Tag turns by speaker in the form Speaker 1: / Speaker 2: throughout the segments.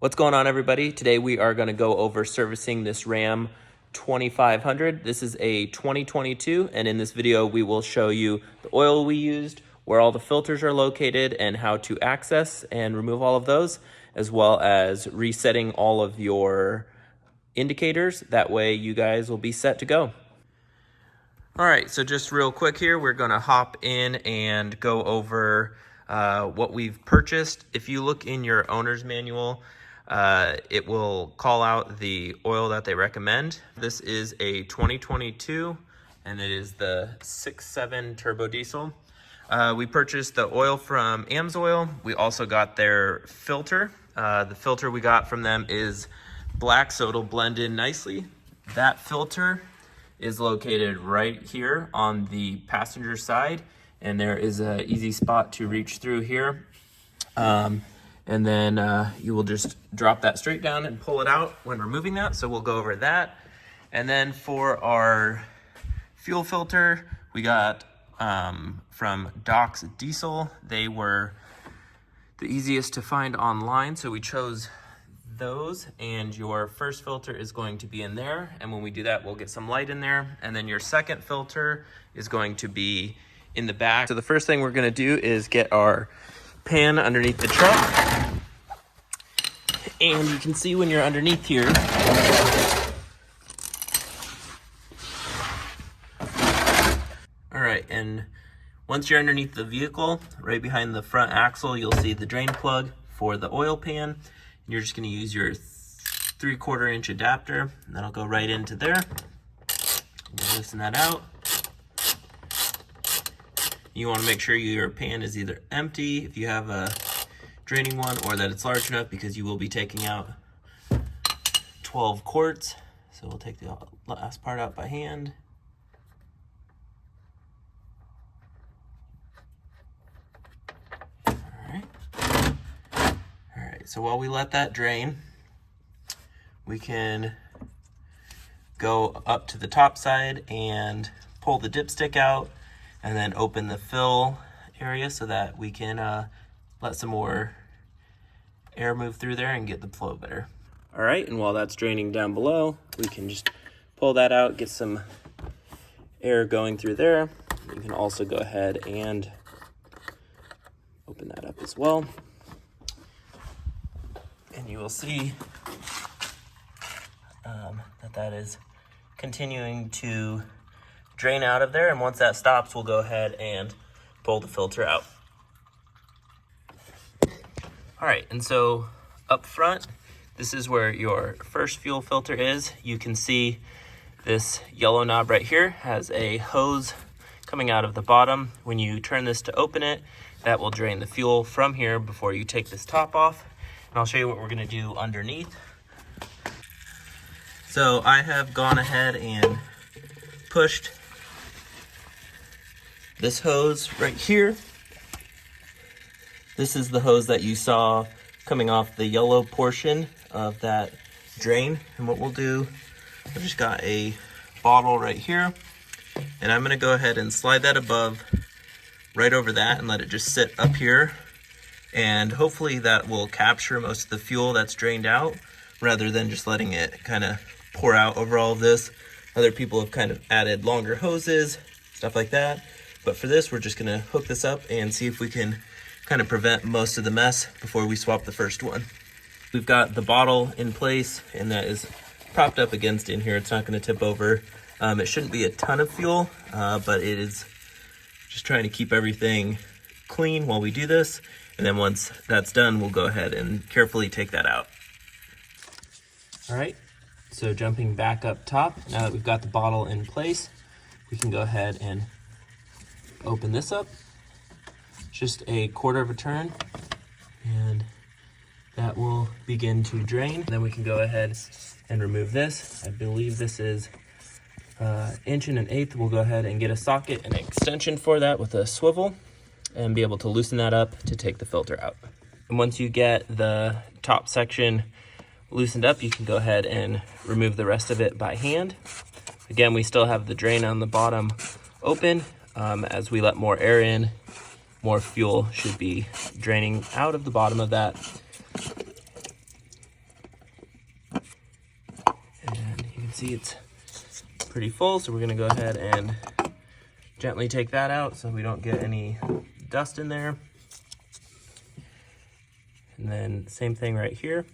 Speaker 1: What's going on, everybody? Today we are going to go over servicing this Ram 2500. This is a 2022, and in this video we will show you the oil we used, where all the filters are located, and how to access and remove all of those, as well as resetting all of your indicators. That way you guys will be set to go. All right, so just real quick here, we're going to hop in and go over what we've purchased. If you look in your owner's manual, it will call out the oil that they recommend. This is a 2022, and it is the 6.7 turbo diesel. We purchased the oil from AMSOIL. We also got their filter. The filter we got from them is black, so it'll blend in nicely. That filter is located right here on the passenger side, and there is an easy spot to reach through here. And then you will just drop that straight down and pull it out when removing that. So we'll go over that. And then for our fuel filter, we got from Doc's Diesel. They were the easiest to find online, so we chose those. And your first filter is going to be in there. And when we do that, we'll get some light in there. And then your second filter is going to be in the back. So the first thing we're gonna do is get our pan underneath the truck, and you can see when you're underneath here, all right, and once you're underneath the vehicle, right behind the front axle, you'll see the drain plug for the oil pan, and you're just going to use your 3/4 inch adapter, and that'll go right into there. We'll loosen that out. You want to make sure your pan is either empty if you have a draining one, or that it's large enough, because you will be taking out 12 quarts. So we'll take the last part out by hand. All right, so while we let that drain, we can go up to the top side and pull the dipstick out, and then open the fill area so that we can let some more air move through there and get the flow better. All right, and while that's draining down below, we can just pull that out, get some air going through there. You can also go ahead and open that up as well. And you will see that is continuing to drain out of there, and once that stops, we'll go ahead and pull the filter out. All right, and so up front, this is where your first fuel filter is. You can see this yellow knob right here has a hose coming out of the bottom. When you turn this to open it, that will drain the fuel from here before you take this top off. And I'll show you what we're gonna do underneath. So I have gone ahead and pushed this hose right here. This is the hose that you saw coming off the yellow portion of that drain. And what we'll do, I've just got a bottle right here, and I'm gonna go ahead and slide that above, right over that, and let it just sit up here. And hopefully that will capture most of the fuel that's drained out, rather than just letting it kind of pour out over all of this. Other people have kind of added longer hoses, stuff like that. But for this, we're just gonna hook this up and see if we can kind of prevent most of the mess before we swap the first one. We've got the bottle in place, and that is propped up against in here. It's not gonna tip over. It shouldn't be a ton of fuel, but it is just trying to keep everything clean while we do this. And then once that's done, we'll go ahead and carefully take that out. All right, so jumping back up top, now that we've got the bottle in place, we can go ahead and open this up. Just a 1/4 of a turn, and that will begin to drain. Then we can go ahead and remove this. I believe this is 1 1/8. We'll go ahead and get a socket and extension for that with a swivel, and be able to loosen that up to take the filter out. And once you get the top section loosened up, you can go ahead and remove the rest of it by hand. Again, we still have the drain on the bottom open. As we let more air in, more fuel should be draining out of the bottom of that. see it's pretty full, so we're gonna go ahead and gently take that out so we don't get any dust in there. And then same thing right here.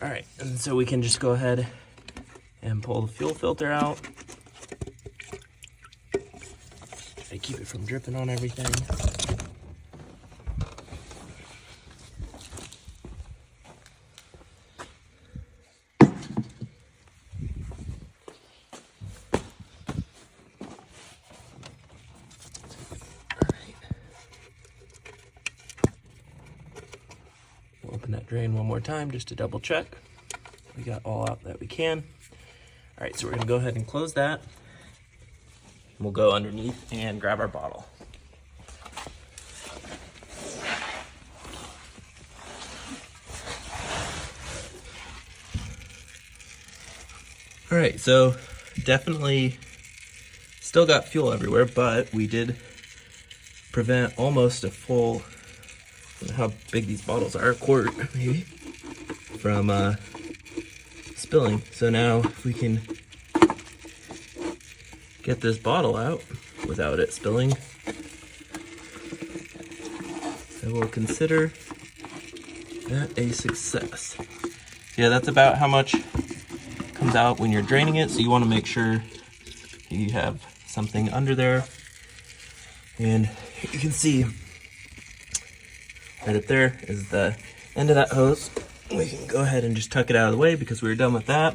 Speaker 1: All right, and so we can just go ahead and pull the fuel filter out. Try to keep it from dripping on everything. Open that drain one more time just to double check. We got all out that we can. All right, so we're gonna go ahead and close that. We'll go underneath and grab our bottle. All right, so definitely still got fuel everywhere, but we did prevent almost a full, I don't know how big these bottles are, a quart maybe, from spilling. So now if we can get this bottle out without it spilling, I will consider that a success. Yeah, that's about how much comes out when you're draining it, so you want to make sure you have something under there. And you can see right up there is the end of that hose. We can go ahead and just tuck it out of the way because we were done with that.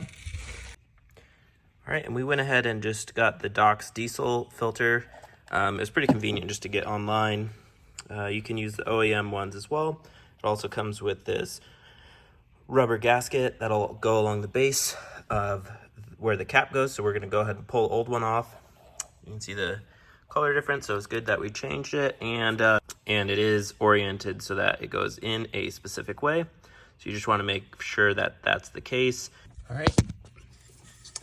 Speaker 1: All right, and we went ahead and just got the Doc's diesel filter. It was pretty convenient just to get online. You can use the OEM ones as well. It also comes with this rubber gasket that'll go along the base of where the cap goes. So we're gonna go ahead and pull the old one off. You can see the color difference, so it's good that we changed it, and it is oriented so that it goes in a specific way. So you just want to make sure that that's the case. All right,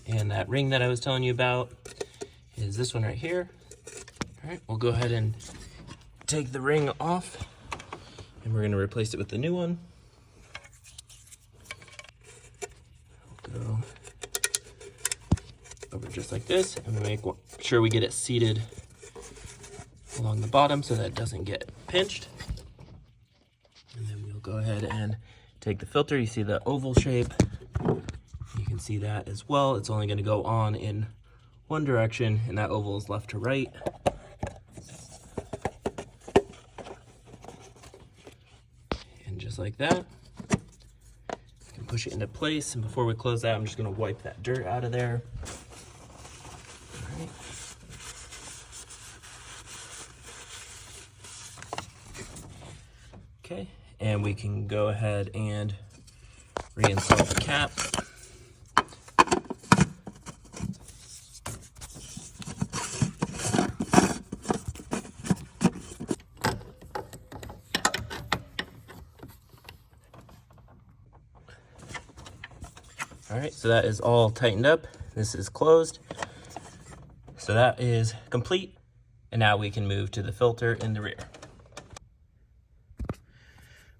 Speaker 1: and that ring that I was telling you about is this one right here. All right, we'll go ahead and take the ring off, and we're going to replace it with the new one. Go over just like this, and we make sure we get it seated along the bottom so that it doesn't get pinched. And then we'll go ahead and take the filter. You see the oval shape. You can see that as well. It's only going to go on in one direction, and that oval is left to right. And just like that, you can push it into place. And before we close that, I'm just going to wipe that dirt out of there. All right. Okay, and we can go ahead and reinstall the cap. All right, so that is all tightened up. This is closed. So that is complete. And now we can move to the filter in the rear.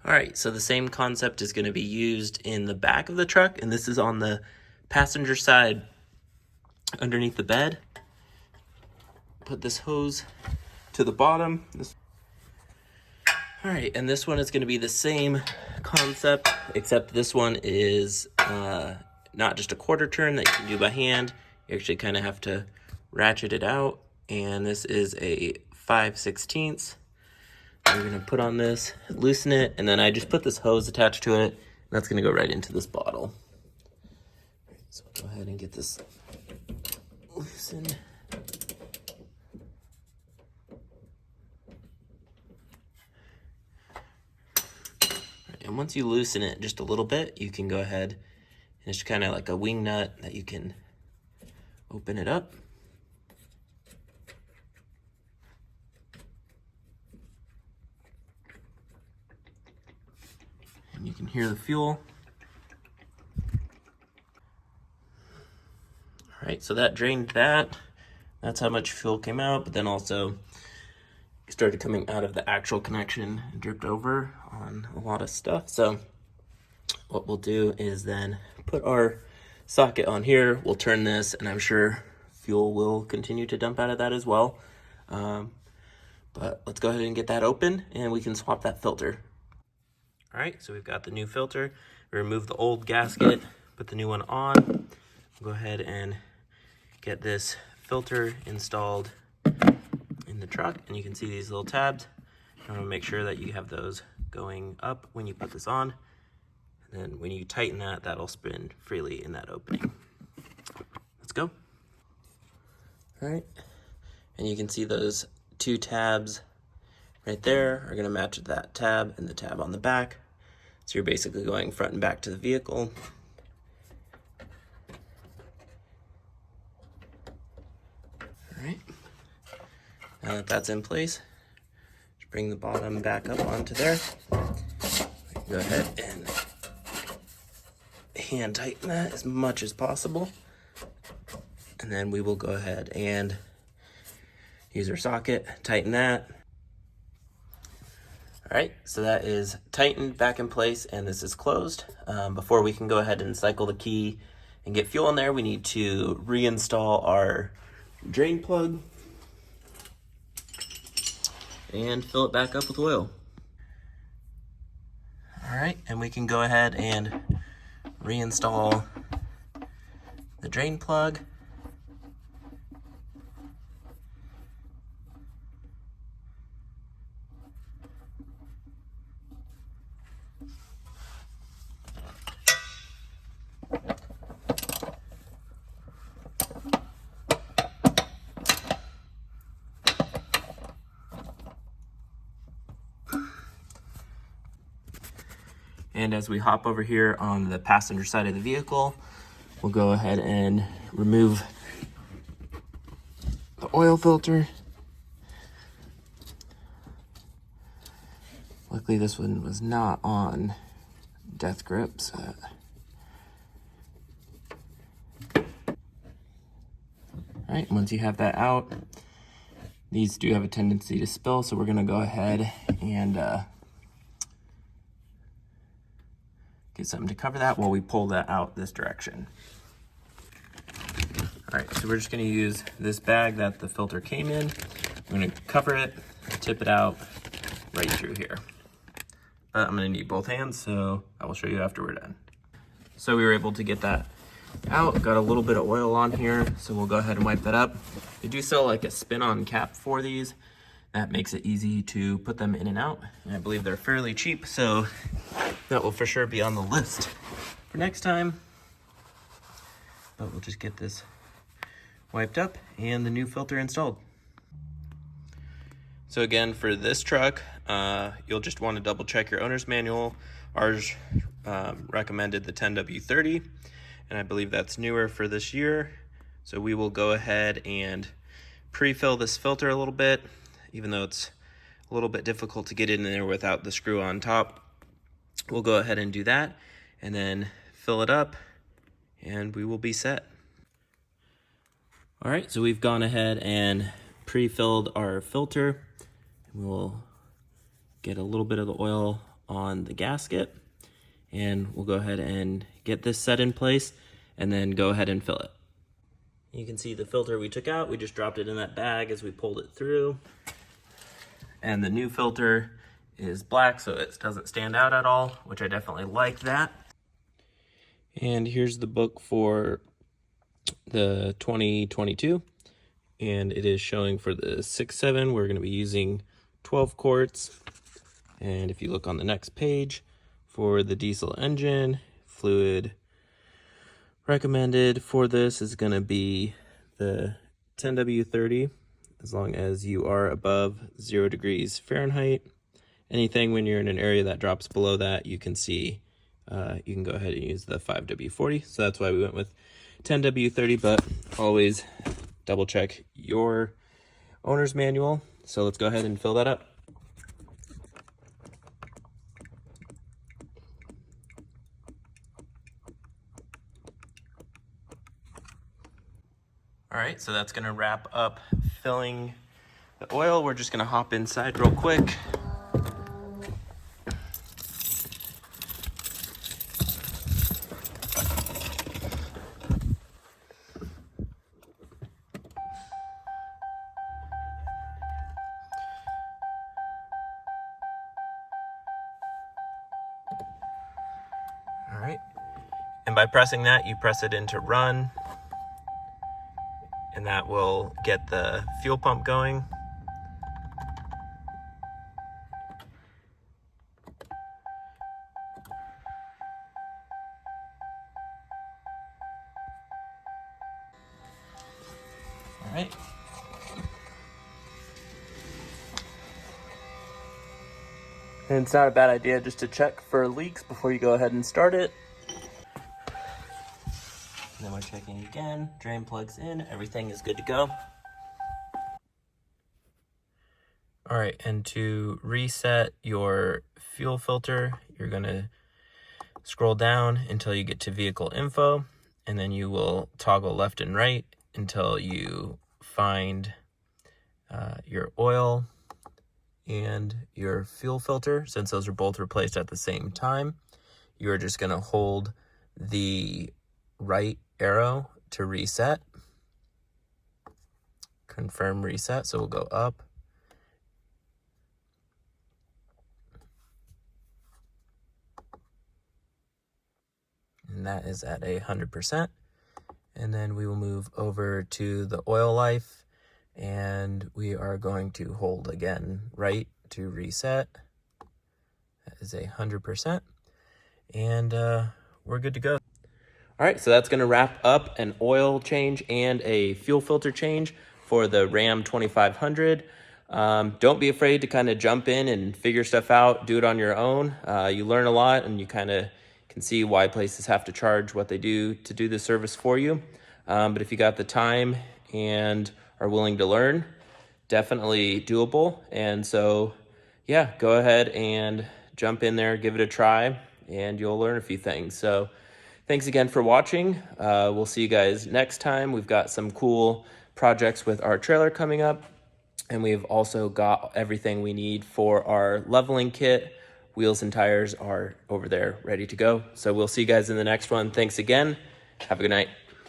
Speaker 1: All right, so the same concept is going to be used in the back of the truck, and this is on the passenger side underneath the bed. Put this hose to the bottom. All right, and this one is going to be the same concept, except this one is not just a quarter turn that you can do by hand. You actually kind of have to ratchet it out, and this is a 5/16. We're gonna put on this, loosen it, and then I just put this hose attached to it, and that's gonna go right into this bottle. So we'll go ahead and get this loosened. Right, and once you loosen it just a little bit, you can go ahead, and it's kind of like a wing nut that you can open it up. And you can hear the fuel. All right, so that drained that. That's how much fuel came out, but then also it started coming out of the actual connection and dripped over on a lot of stuff. So what we'll do is then put our socket on here. We'll turn this, and I'm sure fuel will continue to dump out of that as well. But let's go ahead and get that open, and we can swap that filter. All right, so we've got the new filter. Remove the old gasket, put the new one on. Go ahead and get this filter installed in the truck, and you can see these little tabs. You want to make sure that you have those going up when you put this on. And then when you tighten that, that'll spin freely in that opening. Let's go. All right, and you can see those two tabs right there are gonna match that tab and the tab on the back. So you're basically going front and back to the vehicle. All right, now that that's in place, just bring the bottom back up onto there. Go ahead and hand tighten that as much as possible. And then we will go ahead and use our socket, tighten that. All right, so that is tightened back in place, and this is closed. Before we can go ahead and cycle the key and get fuel in there, we need to reinstall our drain plug and fill it back up with oil. All right, and we can go ahead and reinstall the drain plug. And as we hop over here on the passenger side of the vehicle, we'll go ahead and remove the oil filter. Luckily this one was not on death grip. So. All right, once you have that out, these do have a tendency to spill, so we're gonna go ahead and get something to cover that while we pull that out this direction. All right, so we're just gonna use this bag that the filter came in. I'm gonna cover it, tip it out right through here. But I'm gonna need both hands, so I will show you after we're done. So we were able to get that out, got a little bit of oil on here, so we'll go ahead and wipe that up. They do sell like a spin-on cap for these. That makes it easy to put them in and out. And I believe they're fairly cheap, so that will for sure be on the list for next time. But we'll just get this wiped up and the new filter installed. So again, for this truck, you'll just want to double check your owner's manual. Ours recommended the 10W30, and I believe that's newer for this year. So we will go ahead and pre-fill this filter a little bit, even though it's a little bit difficult to get in there without the screw on top. We'll go ahead and do that and then fill it up, and we will be set. All right, so we've gone ahead and pre-filled our filter. We'll get a little bit of the oil on the gasket, and we'll go ahead and get this set in place and then go ahead and fill it. You can see the filter we took out. We just dropped it in that bag as we pulled it through. And the new filter is black, so it doesn't stand out at all, which I definitely like that. And here's the book for the 2022. And it is showing for the 6.7, we're gonna be using 12 quarts. And if you look on the next page, for the diesel engine, fluid recommended for this is gonna be the 10W30, as long as you are above 0 degrees Fahrenheit. Anything when you're in an area that drops below that, you can see, you can go ahead and use the 5W40. So that's why we went with 10W30, but always double check your owner's manual. So let's go ahead and fill that up. All right, so that's gonna wrap up filling the oil. We're just gonna hop inside real quick. All right. And by pressing that, you press it into run, and that will get the fuel pump going. All right. And it's not a bad idea just to check for leaks before you go ahead and start it. And then we're checking again, drain plugs in, everything is good to go. All right, and to reset your fuel filter, you're gonna scroll down until you get to vehicle info, and then you will toggle left and right until you find your oil and your fuel filter. Since those are both replaced at the same time, you're just gonna hold the right arrow to reset. Confirm reset, so we'll go up. And that is at 100%. And then we will move over to the oil life, and we are going to hold again right to reset. That is 100%. And we're good to go. All right, so that's gonna wrap up an oil change and a fuel filter change for the Ram 2500. Don't be afraid to kind of jump in and figure stuff out, do it on your own. You learn a lot, and you kind of can see why places have to charge what they do to do the service for you. But if you got the time and are willing to learn, definitely doable. And so, yeah, go ahead and jump in there, give it a try, and you'll learn a few things. So thanks again for watching. We'll see you guys next time. We've got some cool projects with our trailer coming up, and we've also got everything we need for our leveling kit. Wheels and tires are over there ready to go. So we'll see you guys in the next one. Thanks again. Have a good night.